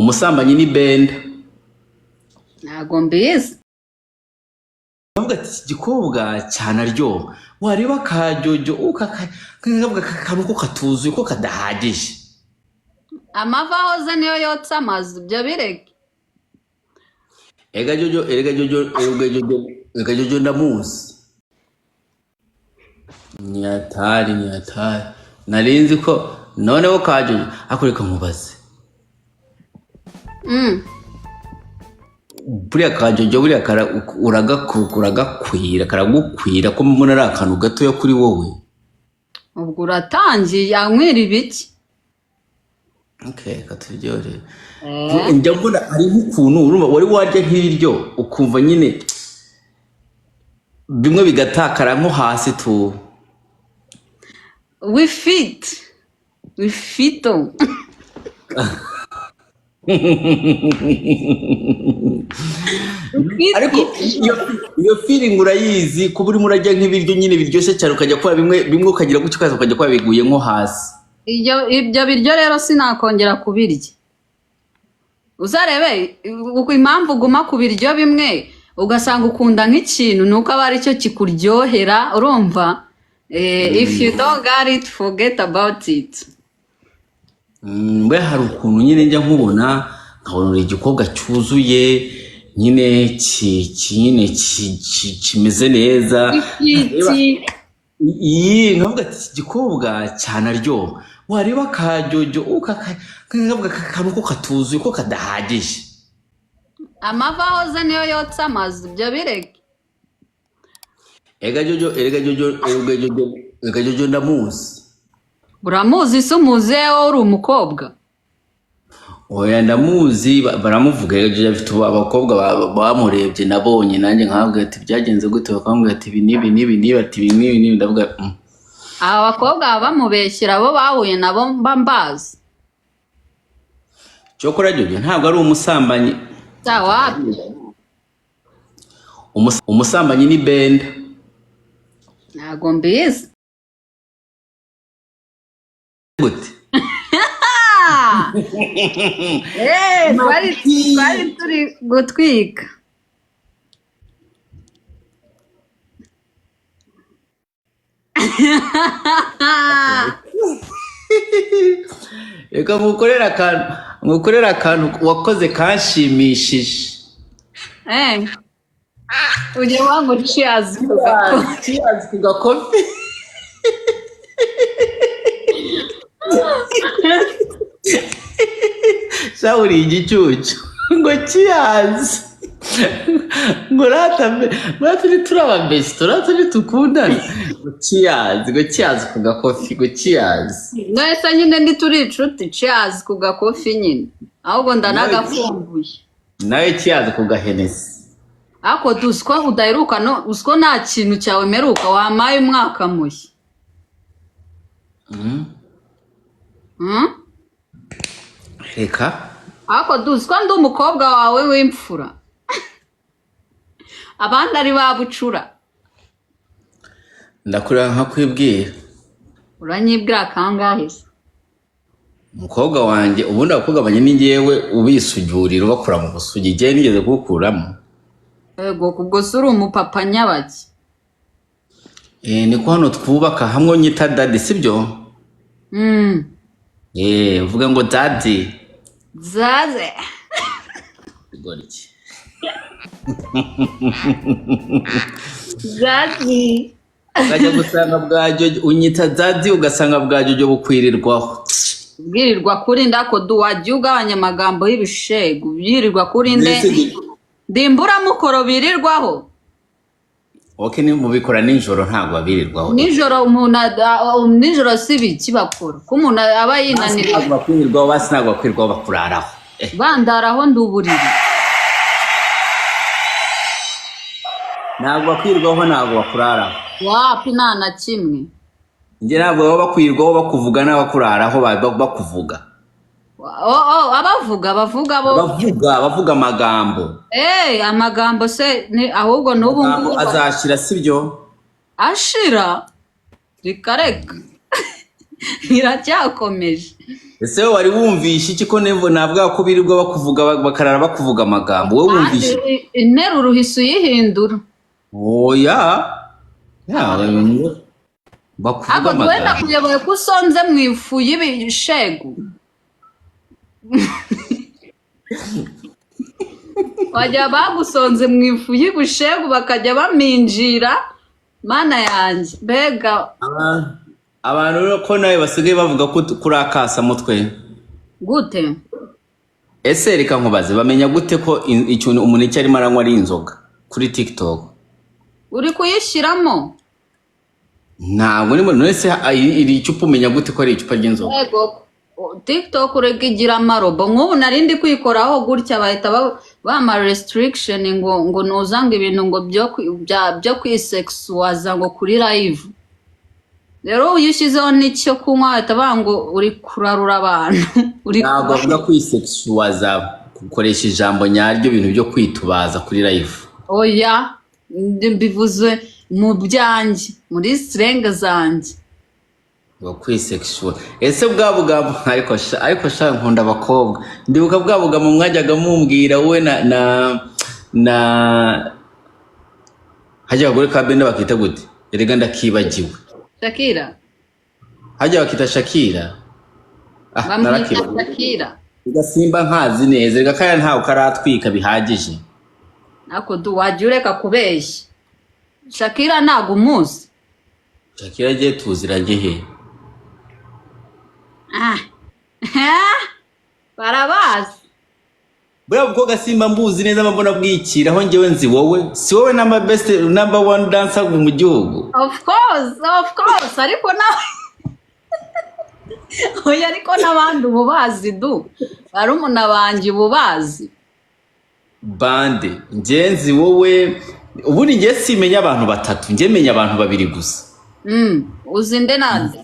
umusambanyi ni benda. ntago mbizi. Bavuga ati iki gikobwa cyane aryoha, wareba kajyojo ukavuga akantu ko katuzuye ko kadahagije. Amava ahoze niyo yotsa amazu, ibyo bireke. Ega jojo ndamuzi. Nyatari. Narinzi ko noneho kajyojo akureka mubaze. Buriya kajyojo buriya uragakwira karagukwira ko mbona ari akantu gatoya kuri wowe. Ubwo uratangiye anywira ibiki? Okay, katuryohere. Njya mbona ari nk'ukuntu urumva wari warya nk'ibiryo ukumva nyine bimwe bigatakara nko hasi tu. Wifito. Ariko iyo feeling urayizi kuba urimo urajya nk'ibiryo nyine biryoshye cyane ukajya kwa bimwe ukagira gutyo kaza ukajya kwa biguye nko hasi. Ibyo biryo rero sinakongera kubirya. Uzarebe uko impamvu uguma ku biryo bimwe ugasanga ukunda nk'ikintu nuko aba ari cyo kikuryohera, urumva? If you don't got it, forget about it. Mbe hari ukuntu nyine njya nkubona nkabona uri igikobwa cyuzuye nyine kimeze neza. Nkavuga ati iki gikobwa cyane aryoha, wareba kajyojo ukavuga akantu ko katuzuye ko kadahagije. Amava ahoze niyo yotsa amazu, ibyo bireke. Ega jojo ndamuzi. Uramuzi se umuzi uri umukobwa? Oya ndamuzi, baramuvuga Jojo afite abakobwa bamurebye nabonye nanjye nkabwira ati byagenze gute, bakambwira ati ibi nibi ndavuga aba bakobwa bamubeshyira bo bahuye nabo mbazi. Cyokora Jojo ntabwo ari umusambanyi. Wapi? Umusambanyi ni benda. Ntago mbizi. Gute? Twari turi gutwika. Reka ngukorera akantu wakoze kanshimishije. Ujye wangu cheers ku gakofi. Sauri igicucu ngo cheers. Turi turabambeshyi turi tukundana. Cheers ku gakofi, cheers. Nese nyine ndi turi inshuti, cheers ku gakofi nyine. Ahubwo ndanagafumbuye. Nawe cheers ku gahenesi. Ako duswa udaheruka no usko nta kintu cyawe meruka wamaye umwaka mushya. Reka. Ako duswa ndi umukobwa wawe w'imfura. Abandi ari babucura. Ndakurira nka kwibwira. Uranyibwira kangahe se? Umukobwa wanjye ubundi abakobwa banye ni ngewe ubisujurira bakura mu busugi giye nigeze kukuramo. Ego kubwo suri umupapa nyabaki. Niko hano twubaka hamwe nyita daddy sibyo? Uvuga ngo daddy. Zaze. Goriki. Daddy. Kajya gusanga bwajo unyita daddy ugasanga bwajo bukwirirwaho. Bwirirwa kuri ndako duwajya ugabanya amagambo y'ibishego. Bwirirwa kuri ndimbura mukoro birirwaho. Okay, ni mubikora nijoro ntabwo babirirwaho. Nijoro nijoro sibi kibakora. Ko umuntu aba yinanira. Ntabwo bakwirirwaho, basi ntabwo bakwirwaho bakuraraho. Bandaraho nduburiri. Ntabwo bakwirwaho ntabwo bakuraraho. Wapi nta kimwe. Nge ntabwo baba bakwirwaho bakuvuga n'abakuraraho bakuvuga. Abavuga bavuga amagambo. Amagambo se ahubwo n'ubu ngubu azashira sibyo? Ashira. Rikareka. Biracyakomeje. ese wari wumvishe iki ko nevo navuga ko birirwa bakuvuga bakarara bakuvuga amagambo wowe wumvishe interuro uhise uyihindura oya bakuvuga ako twenda amagambo kuyoboye ko usonze mu ifu y'ibishegu wajya bagusonze mu ifu y'ibishegu bakajya baminjira mana yanjye mbega abantu rero ko nawe basigaye bavuga ko kuri akasa mutwe gute ese reka nkubaze bamenya gute ko ikintu umuntu icyo arimo aranywa ari inzoga kuri TikTok uri kuyishyiramo ntabwo ni mbona ese iri cupa umenya gute ko ari icupa ry'inzoga yego TikTok urega igira amarobo nk'ubu narindi kwikoraho gutya bahita bama restriction ngo nuzanga ibintu ngo byo kwisexuaza ngo kuri live rero uyishyizeho n'icyo kunywa bahita ngo uri kurarura abantu ntabwo avuga kwisexuaza gukoresha ijambo nyaryo ibintu byo kwitubaza kuri live oya mbivuze mu byanjye muri slang zanjye ngo kwisexual ese bwa bugambo ariko sha nkunda abakobwa ndibuka bwa bugambo mwajyaga mumbwira wowe na hajya bagore ka benda bakita gute erega ndakibagiwe Shakira hajya bakita Shakira bamwita Shakira ugasimba nkazi neza rega kaya ntawe karatwika bihagije ako wajya ureka kubeshya Shakira ntago umuzi Shakira agiye tuziranye he barabazi buriya bwo gasimba mbuzi neza mbona bwikira aho njyewe nzi wowe si wowe number one dancer mu gihugu of course ariko nawe oya ariko n'abandi ububazi barumuna banjye ububazi bande njye nzi wowe ubundi njye simenya abantu batatu njye menya abantu babiri gusa uzi nde nande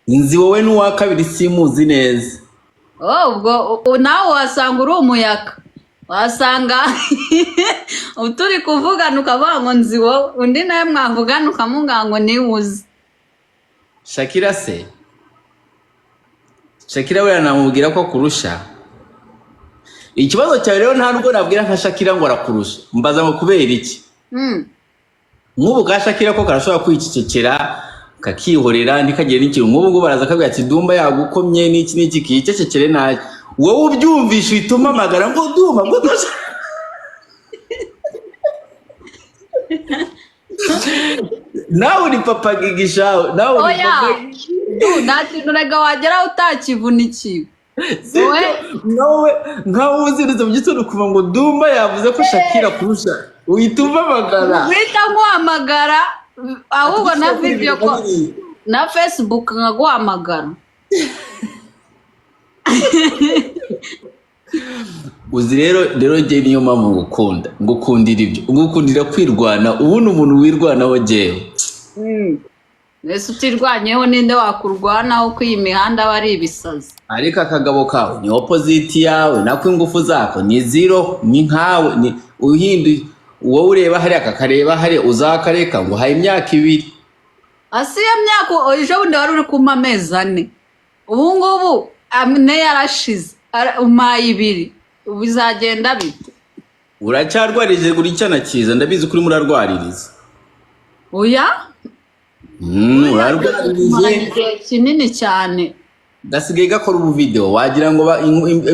nzi wowe n'uwa kabiri simuzi neza ubwo nawe wasanga uri umuyaga wasanga turi kuvugana ukavuga ngo nzi wowe undi nawe mwavugana ukamuga ngo niwuzi Shakira se Shakira we namubwira ko kurusha ikibazo cyawe rero nta nubwo nabwira nka Shakira ngo arakurusha mbaza ngo kubera iki nk'ubu ka Shakira ko karashobora kwicecekera kakihorera ntikagire n'ikintu nk'ubu ngo baraza kabwira ati Dumba yagukomye n'iki kicecekere nayo wowe ubyumvisha bituma amagara ngo Dumba ngo dusha nawe uri papa gigisha nawe uri papa nta kintu rega wageraho utakivunikiwe nawe nkaho uziritse mu gitondo kuva ngo Dumba yavuze ko Shakira kurusha uhita umamagara uhita nkuhamagara ahubwo na video ko na Facebook nkaguhamagara uzi rero jye niyo mpamvu ngukundira ibyo ngukundira kwirwana ubundi umuntu wirwanaho jyewe Nese utirwanyeho ninde wakurwanaho ko iyi mihanda bari ibisazi ariko akagabo kawe ni opposite yawe nako ingufu zako ni zero ni nkawe ni uhindu wowe ureba hari akakareba hari uzakareka ngo haye imyaka 2 asiye myaka ejo bundi wari uri kuma amezi 4 ubu ngubu amne yarashize umaye 2 ubizagenda bite uracyarwarije guri cyana cyiza ndabizi kuri murarwaririza oya urarwaririze kinini cyane gasigaye gakora ubu video wagira ngo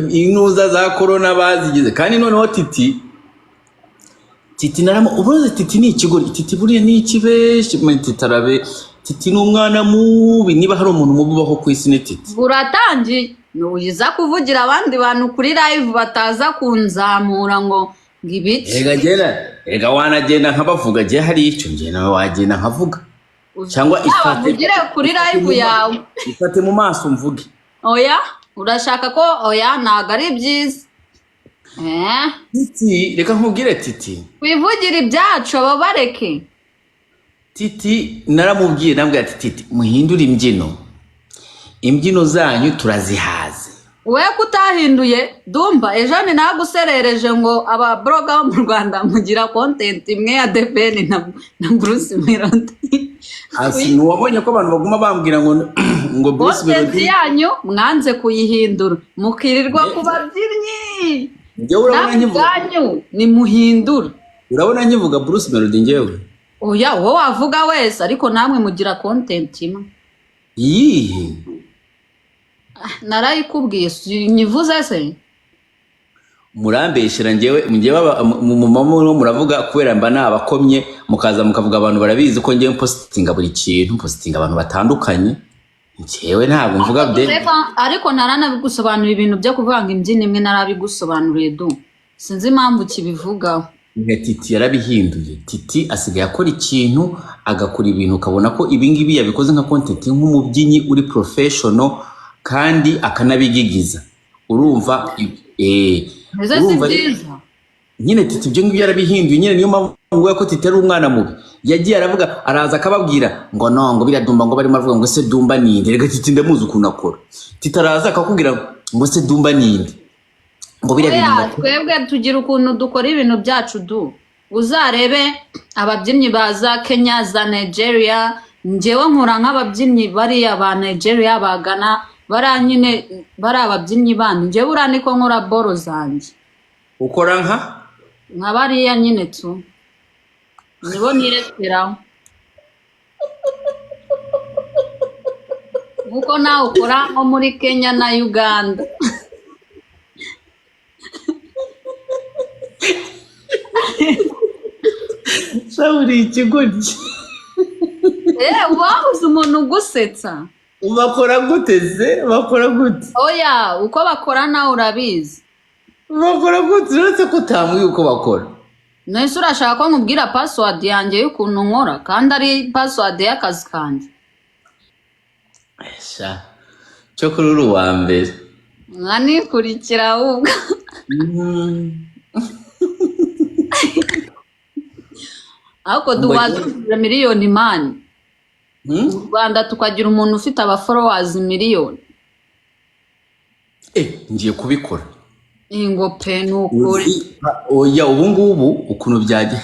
inuza za corona bazigize kandi noneho Titi naramo ubuze Titi ni ikigori Titi buriye ni ikibeshi muri Titarabe Titi n'umwana mubi niba hari umuntu mububaho ku isi ni Titi buratangiye nuyiza kuvugira abandi bantu kuri live bataza kunzamura ngo ngibiki ega wanagenda nkabavuga je hari icyo nge nawe wagenda nkavuga cyangwa ugire kuri live yawe ifate mu maso mvuge oya urashaka ko oya ntago ari byiza Titi reka nkubwire Titi wivugira ibyacu abo bareke Titi naramubwiye nambwira ati Titi muhindura imbyino zanyu turazihaze we kutahinduye Dumba ejo ni naguserereje ngo aba bloga bo mu Rwanda mugira content imwe ya Debeni na Bruce Melody. Asi nuwabonye ko abantu baguma bambwira ngo Bruce Melody yanyu mwanze kuyihindura mukirirwa kubabyinnyi. Ngewe urabona nyivuga ni muhindura. Urabona nyivuga Bruce Melody ngewe. Oya wowe wavuga wese ariko namwe mugira content imwe. Yihe narayikubwiye nyivuze se murambeshera ngewe mu mama muravuga kubera mba nabakomye mukaza mukavuga abantu barabizi ko ngewe postinga buri kintu postinga abantu batandukanye ngewe ntabwo mvuga bye ariko naranabigusobanura ibintu byo kuvanga imbyino imwe narabigusobanuriye du sinzi impamvu kibivugaho. Titi yarabihinduye. Titi asigaye akora ikintu agakora ibintu ukabona ko ibingibi yabikoze nka content nk'umubyinyi uri professional kandi akanabigigiza urumva urumva nyine Titi ibyo ngibyo yarabihinduye nyine niyo mpamvu ko Titi ari umwana mubi yagiye aravuga araza akababwira ngo no ngo biradumba ngo barimo avuga ngo se Dumba ninde rega Titi ndamuzi ukuntu akora. Titi araza akakubwira ngo se Dumba ninde ngo biradumba. Twebwe tugira ukuntu dukora ibintu byacu du uzarebe ababyinnyi baza Kenya za Nigeria njewe nkora nk'ababyinnyi bari aba Nigeria bagana baranyine bari ababyinnyi bandi njewe uraniko nkora boro zanjye ukora nka bariya nyine tu nibo nirekeraho nkuko nawe ukora nko muri Kenya na Uganda. Saburi ikigoryi wabuze umuntu ugusetsa bakora gute se bakora gute oya uko bakora nawe urabizi bakora gute uretse ko utamwiye uko bakora nese urashaka ko nkubwira password yanjye y'ukuntu nkora kandi ari password y'akazi kanjye sha cyo kuri uru wa mbere nkanikurikira ahubwo Ako duwaza miliyoni mani mu Rwanda tukagira umuntu ufite aba followers miliyoni ngiye kubikora ingo pe nukuri oya ubu ngubu ukuntu byagiye